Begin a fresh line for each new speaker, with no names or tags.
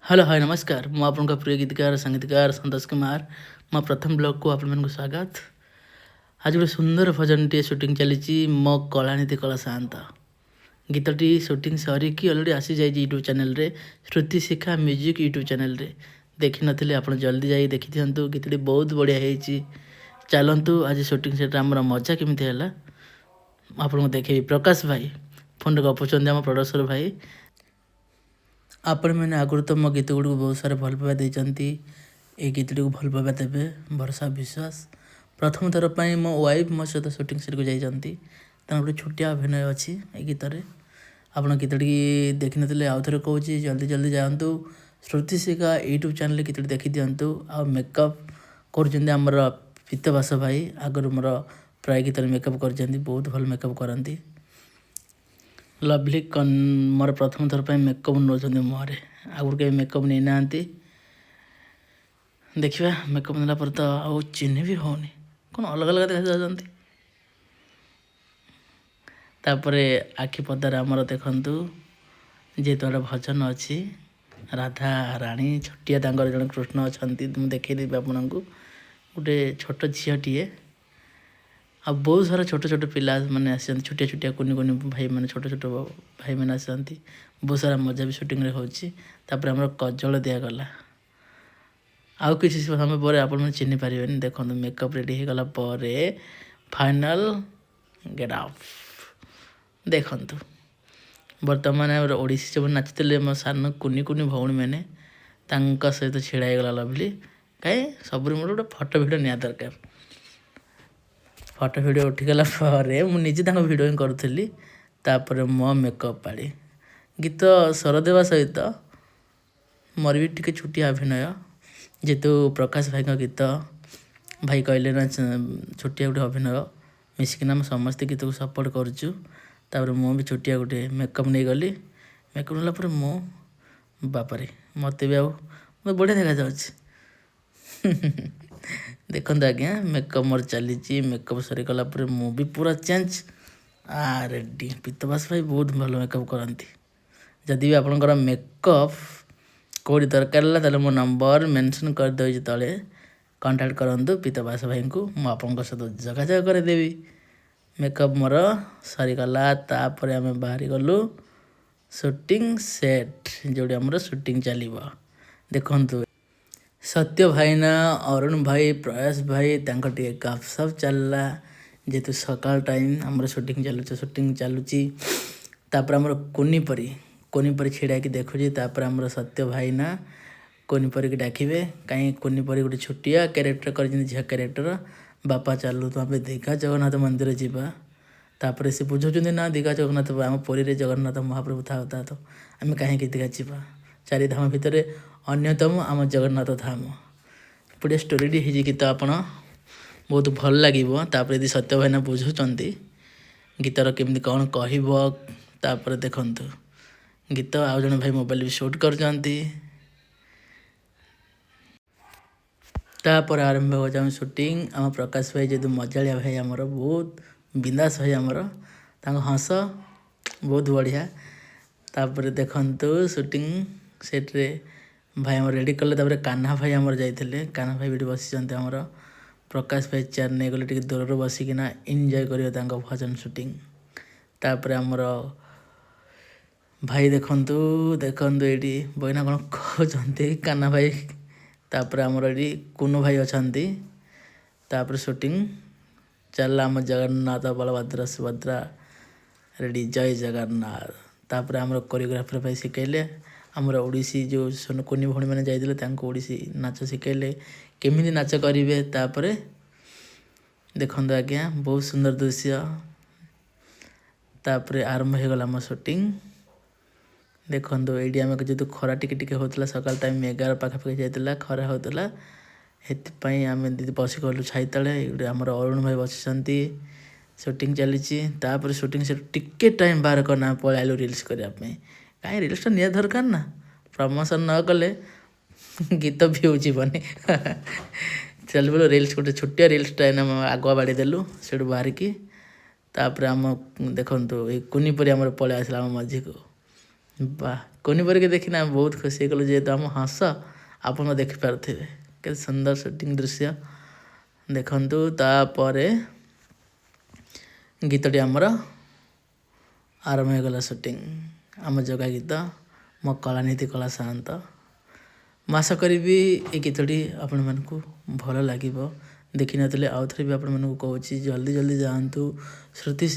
Hello hi नमस्कार मु आपनका प्रिय गीतकार संगीतकार संतोष कुमार मो प्रथम ब्लॉग को आपण मन स्वागत। आज गोटे सुंदर भजन टी शूटिंग चली मो कलानीति कला शांत गीतटी शूटिंग सरिकी अलरेडी आसी जाए यूट्यूब चैनल रे श्रुति शिखा म्यूजिक यूट्यूब चैनल रे देखि नथिले आपण जल्दी जाई देखि दियंतु। गीतटी बहुत बढ़िया हेची। चलंतु आज शूटिंग सेट हमर मजा केमिति हैला आपण को देखेबी। प्रकाश भाई फोन गपुचंदी हम प्रोड्यूसर भाई आपण मैंने आगुरी तो मो गीत गुड़ बहुत सारा भल पाइबा देइचंती। ए गीतटी को भल पाइबा देबे भरोसा विश्वास। प्रथम थर पर मो वाइफ मो सहित शूटिंग सेट को जाइचंती। गोटे छोटिया अभिनय अच्छी ए गीत रे आप गीतटी देखि नथिले आउ थरे कहूची जल्दी जल्दी जातु श्रुति शिखा यूट्यूब चैनल गीतटी देखि दियंतु। आ मेकअप कर आमर पीतवास भाई आगर मोर प्राय गीत मेकअप कर बहुत भल मेकअप करती। लवली मोर प्रथम थर पर मेकअप नौ मुहरे आगुरी के मेकअप नहीं ना देखा मेकअप नेला पर तो आउ चिन्ह भी होनी कौन अलग अलग देखा जाती। तापर आखि पदार आमर देखु जेहेतु गोटे भजन अच्छी राधा राणी छटिया जन कृष्ण अच्छा मुझे देखदेवी आपन को गोटे छोट झीटीए आ बहुत सारा छोट छोट पिला मैंने आसती छोटिया छोटिया कुनि कुनि भाई मैंने छोट छोट भाई मैंने आसती बहुत सारा मजा भी शूटिंग होपर आम कजल दिगला आउ किसी समय पर आप चिन्ह पारे देखो मेकअप रेडी हो गला फाइनल गेट अप देखु बर्तमान ओडिसी सब नाचते मो सान कुनि कुनि भौणी मैंने सहित छिड़ा गला लवली कहीं सब मोटे गोटे फटो भिडियो नि दरकार फटो भिडियो उठीगला मुझे भिडियो ही करूली तापर मो मेकअप पाड़ी गीत स्वर देवा सहित मोर भी टी छुटिया अभिनय जेहेतु प्रकाश भाई गीत भाई कहले ना छोटिया गोटे अभिनय मिसिकिना समस्ते गीत को सपोर्ट करुचु। तापर मु भी छोटिया गोटे मेकअप नहीं गली मेकअप नाला मो बापारे मत भी आते बढ़िया देखा जाऊँ देखो आज्ञा मेकअप मोर चली मेकअप सरीगला मु भी पूरा चेंज रेडी। पीतवास भाई बहुत भल मेकअप करती। जदि भी आपंकर मेकअप कौटी दरकार है मो नंबर मेंशन करदे तले कांटेक्ट करूँ पीतवास भाई को मुझे सहित जोगाजोग करदेवी। मेकअप मोर सरीगला तापर आम बाहरी गलु शूटिंग सेट जोड़ी आमर शूटिंग चलो देखु सत्य भाईना अरुण भाई प्रयास भाई टे गपसप चलला जेहेतु सकाल टाइम आमर शूटिंग चलुची तापर आमर कोनी परी छिड़ा कि देखुची तापर आमर सत्य भाईना कोनी परी की डाकिबे कहीं कोनी परी गोटे छोटिया कैरेक्टर कर झील कैरेक्टर बापा चलु तो आम दीघा जगन्नाथ मंदिर जावा तापर से बुझाऊँ ना दीघा जगन्नाथ आम पुरी जगन्नाथ महाप्रभु था तो आम कहीं दीघा जावा चारि धाम भितर अन्यतम आम जगन्नाथ धाम पूरे स्टोरी है गीत आप बहुत भल लगे। यदि सत्य भाईना बुझुंट गीतर केमती कौन कहपर देखु गीत आउ जन भाई मोबाइल भी शूट कर आरंभ हो जाऊँ शूटिंग। आम प्रकाश भाई जेहतु मजालिया भाई आमर बहुत बिंदास भाई आमर हस बहुत बढ़िया तापर देखु शूटिंग सेट्रे भाई आम रेडी कले तापर कान्हा भाई आमर जाइए कान्हा भाई भी बसी आमर प्रकाश भाई चेयर नहीं गले टी दूर बसिकिना एंजॉय कर भजन शूटिंग तापर आमर भाई देखु ये बहना कौन कहते कान्हा भाई तापर आमर ये कुनु भाई अच्छा तापर शूटिंग चलला आम जगन्नाथ बलभद्र सुभद्रा रेडी जय जगन्नाथ तापर आमर कोरियोग्राफर भाई शिखेले आमर ओडिसी जो कुनी भौणी मैंने जाइए ओडिसी नाच शिखेले केमिति नाच करेंगे तापर देखो आज्ञा बहुत सुंदर दृश्य तापर आरंभ हो गला आम शूटिंग देखो ये आम जो खरा टिके होता सकाल टाइम 11 पाखापाखि जाता खरा होता से आम दीदी बस गलु छाई तले आमर अरुण भाई बसी शूटिंग चली शूटिंग से टिके टाइम बाहर करना पलू रिल्स करने कहीं रिल्स तो निया दरकार ना प्रमोशन न कले गीत भ्यू जीवनी चल बोलो रिल्स गोटे छोटिया रिल्स टाइम आगुआ बाड़ी देलु से बाहरिकी तापर आम देखु ये कुनी परी आम पलि आसला आम मझी को ବାଃ କୋନି ପରିକି ଦେଖିନା ବହୁତ ଖୁସି ହେଇଗଲୁ ଯେହେତୁ ଆମ ହସ ଆପଣ ଦେଖିପାରୁଥିବେ କେତେ ସୁନ୍ଦର ସୁଟିଂ ଦୃଶ୍ୟ ଦେଖନ୍ତୁ। ତାପରେ ଗୀତଟି ଆମର ଆରମ୍ଭ ହେଇଗଲା ସୁଟିଂ ଆମ ଯୋଗା ଗୀତ ମୋ କଳାନୀତି କଳା ସାନ୍ତ। ମୁଁ ଆଶା କରିବି ଏ ଗୀତଟି ଆପଣମାନଙ୍କୁ ଭଲ ଲାଗିବ। ଦେଖିନଥିଲେ ଆଉଥରେ ବି ଆପଣମାନଙ୍କୁ କହୁଛି ଜଲ୍ଦି ଜଲ୍ଦି ଯାଆନ୍ତୁ ଶ୍ରୁତି